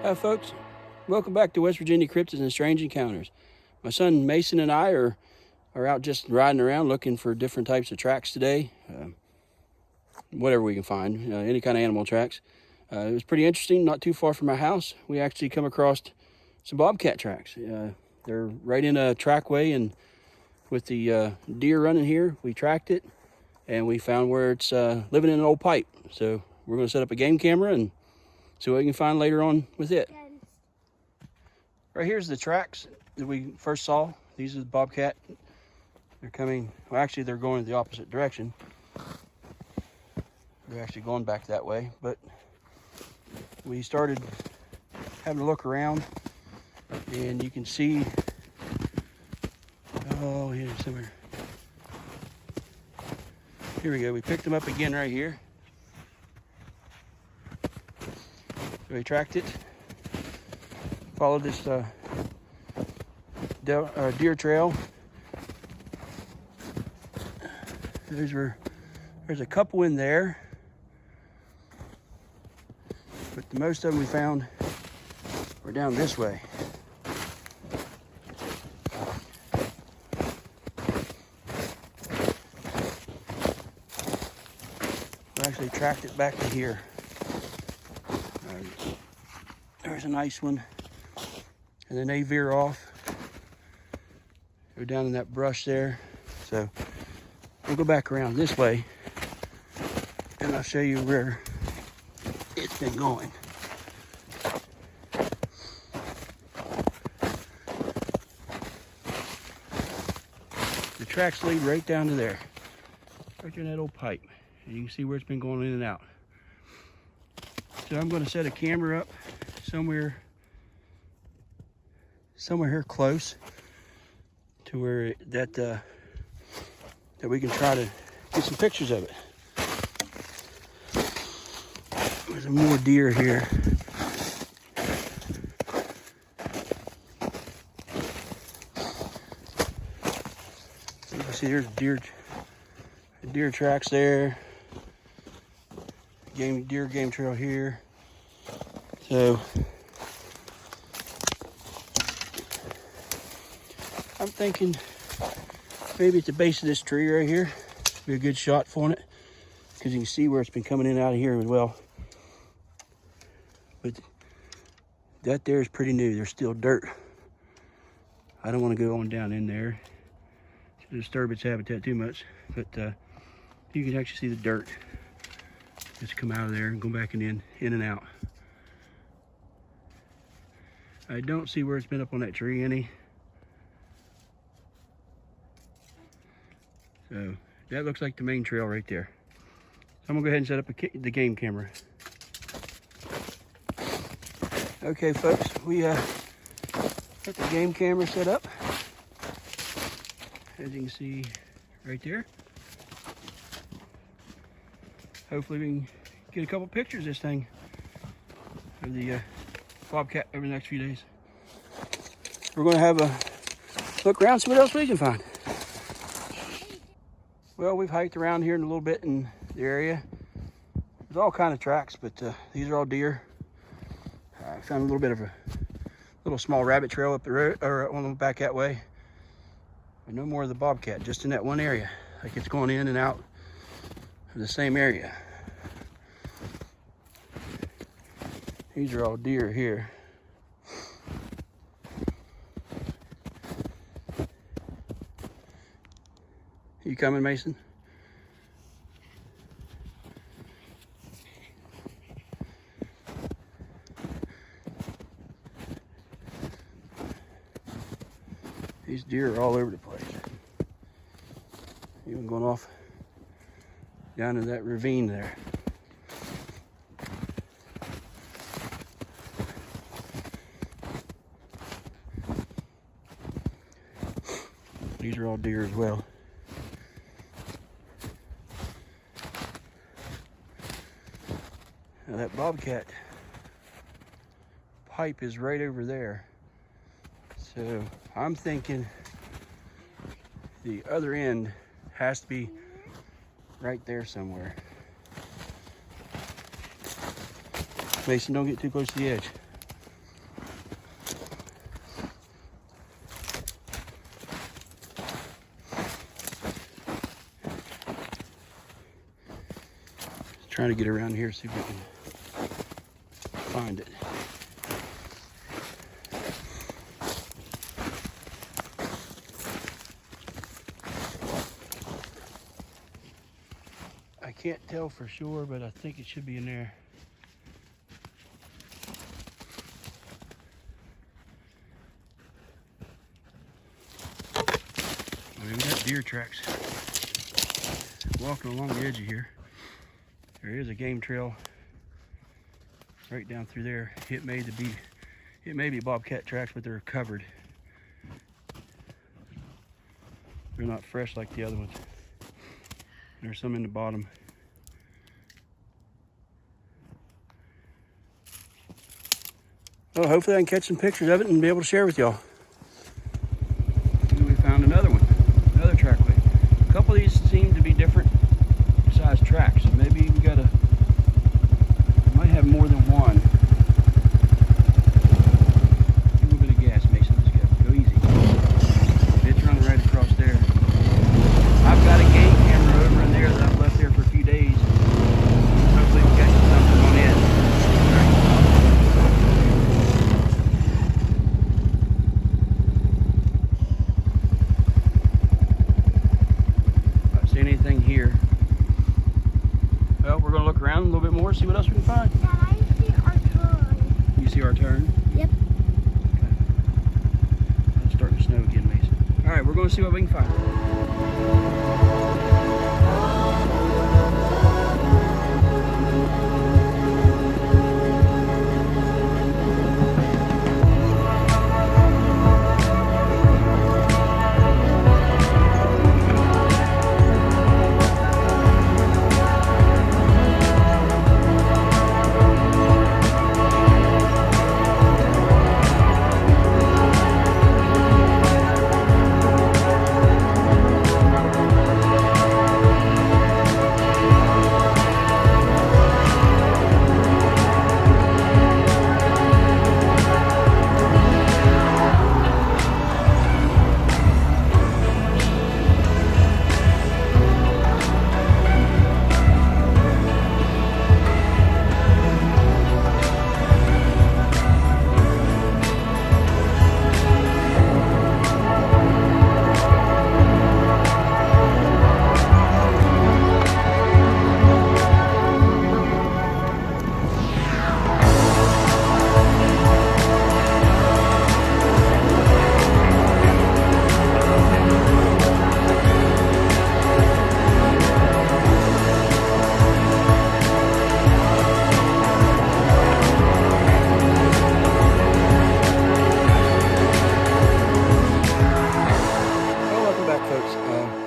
Hi folks, welcome back to West Virginia Cryptids and Strange Encounters. My son Mason and I are out just riding around looking for different types of tracks today. Whatever we can find, any kind of animal tracks. It was pretty interesting. Not too far from my house, we actually come across some bobcat tracks. They're right in a trackway, and with the deer running here, we tracked it and we found where it's living in an old pipe. So we're going to set up a game camera and see what we can find later on with it. Right here's the tracks that we first saw. These are the bobcat. They're coming, well actually they're going the opposite direction. They're actually going back that way, but we started having a look around and you can see, oh, here's somewhere. Here we go, we picked them up again right here. So we tracked it, followed this deer trail. There's a couple in there, but the most of them we found were down this way. We actually tracked it back to here. There's a nice one, and then they veer off, go down in that brush there. So we'll go back around this way and I'll show you where it's been going. The tracks lead right down to there, right there in that old pipe, and you can see where it's been going in and out. So I'm going to set a camera up somewhere here close to where that we can try to get some pictures of it. There's some more deer here. You can see there's deer tracks there. Deer game trail here. So I'm thinking maybe at the base of this tree right here be a good shot for it, because you can see where it's been coming in and out of here as well. But that there is pretty new. There's still dirt. I don't want to go on down in there to disturb its habitat too much, but you can actually see the dirt just come out of there and go back and in and out. I don't see where it's been up on that tree any. So that looks like the main trail right there. So I'm gonna go ahead and set up the game camera. Okay folks, we got the game camera set up. As you can see right there. Hopefully we can get a couple pictures of this thing of the bobcat over the next few days. We're going to have a look around, see what else we can find. Well, we've hiked around here in a little bit in the area. There's all kind of tracks, but these are all deer. I found a little bit of a little small rabbit trail up the road, or on the back that way. But no more of the bobcat, just in that one area. Like it's going in and out of the same area. These are all deer here. You coming, Mason? These deer are all over the place. Even going off down in that ravine there. These are all deer as well. Now that bobcat pipe is right over there. So I'm thinking the other end has to be right there somewhere. Mason, don't get too close to the edge. Trying to get around here, see if we can find it. I can't tell for sure, but I think it should be in there. We got deer tracks walking along the edge of here. There is a game trail right down through there. It may be bobcat tracks, but they're covered. They're not fresh like the other ones. There's some in the bottom. Well, hopefully I can catch some pictures of it and be able to share with y'all. We found another one, another trackway. A couple of these seem to be different size tracks, so maybe we might have more than one. A little bit of gas, Mason. Just gotta go easy. It's running right across there. I've got a game camera over in there that I've left there for a few days. Hopefully we'll catch something on it. Not seeing anything here. Well, we're going to look around a little bit more, see what else we can find. Dad, I see our turn. You see our turn? Yep. Okay. It's starting to snow again, Mason. All right, we're going to see what we can find.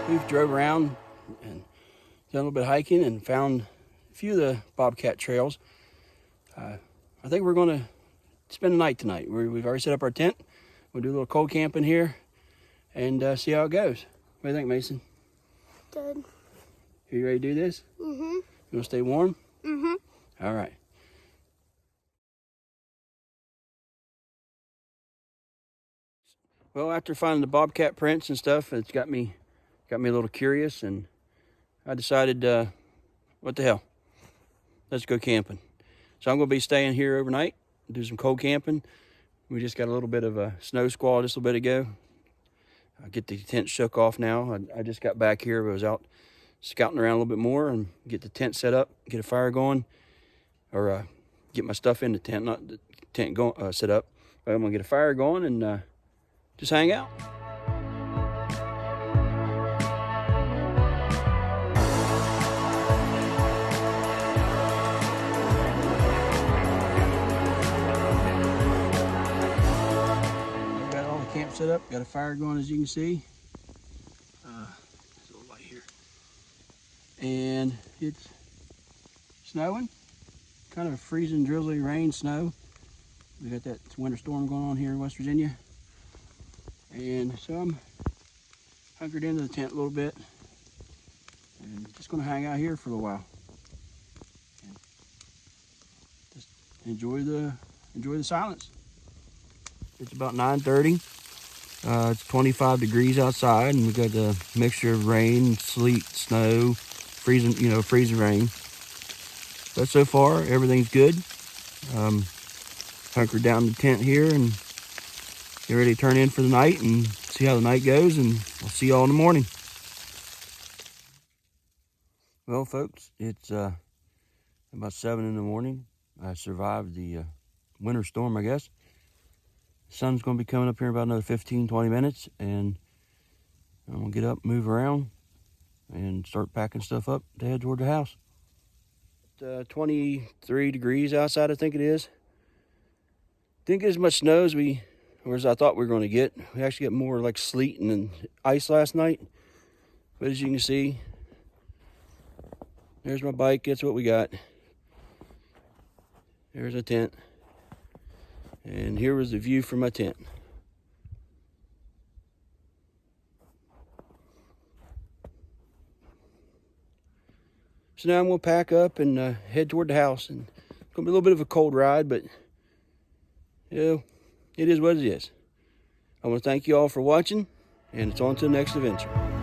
We've drove around and done a little bit of hiking and found a few of the bobcat trails. I think we're going to spend the night tonight. We've already set up our tent. We'll do a little cold camping here and see how it goes. What do you think, Mason? Good. Are you ready to do this? Mm-hmm. You want to stay warm? Mm-hmm. All right. Well, after finding the bobcat prints and stuff, it's got me a little curious, and I decided, what the hell? Let's go camping. So I'm going to be staying here overnight, do some cold camping. We just got a little bit of a snow squall just a little bit ago. I get the tent shook off now. I just got back here, but I was out scouting around a little bit more and get the tent set up, get a fire going, or get my stuff in the tent, not the tent set up. But I'm going to get a fire going and just hang out. Camp set up, got a fire going as you can see. There's a little light here. And it's snowing, kind of a freezing, drizzly rain, snow. We got that winter storm going on here in West Virginia. And so I'm hunkered into the tent a little bit and just gonna hang out here for a little while. And just enjoy the silence. It's about 9:30. It's 25 degrees outside, and we got a mixture of rain, sleet, snow, freezing rain. But so far, everything's good. Hunkered down the tent here and get ready to turn in for the night and see how the night goes, and I'll see y'all in the morning. Well, folks, it's about 7 in the morning. I survived the winter storm, I guess. The sun's going to be coming up here in about another 15-20 minutes, and I'm going to get up, move around, and start packing stuff up to head toward the house. 23 degrees outside, I think it is. Didn't get as much snow as I thought we were going to get. We actually got more like sleet and ice last night. But as you can see, there's my bike. That's what we got. There's a tent. And here was the view from my tent. So now I'm going to pack up and head toward the house. And it's going to be a little bit of a cold ride, but you know, it is what it is. I want to thank you all for watching, and it's on to the next adventure.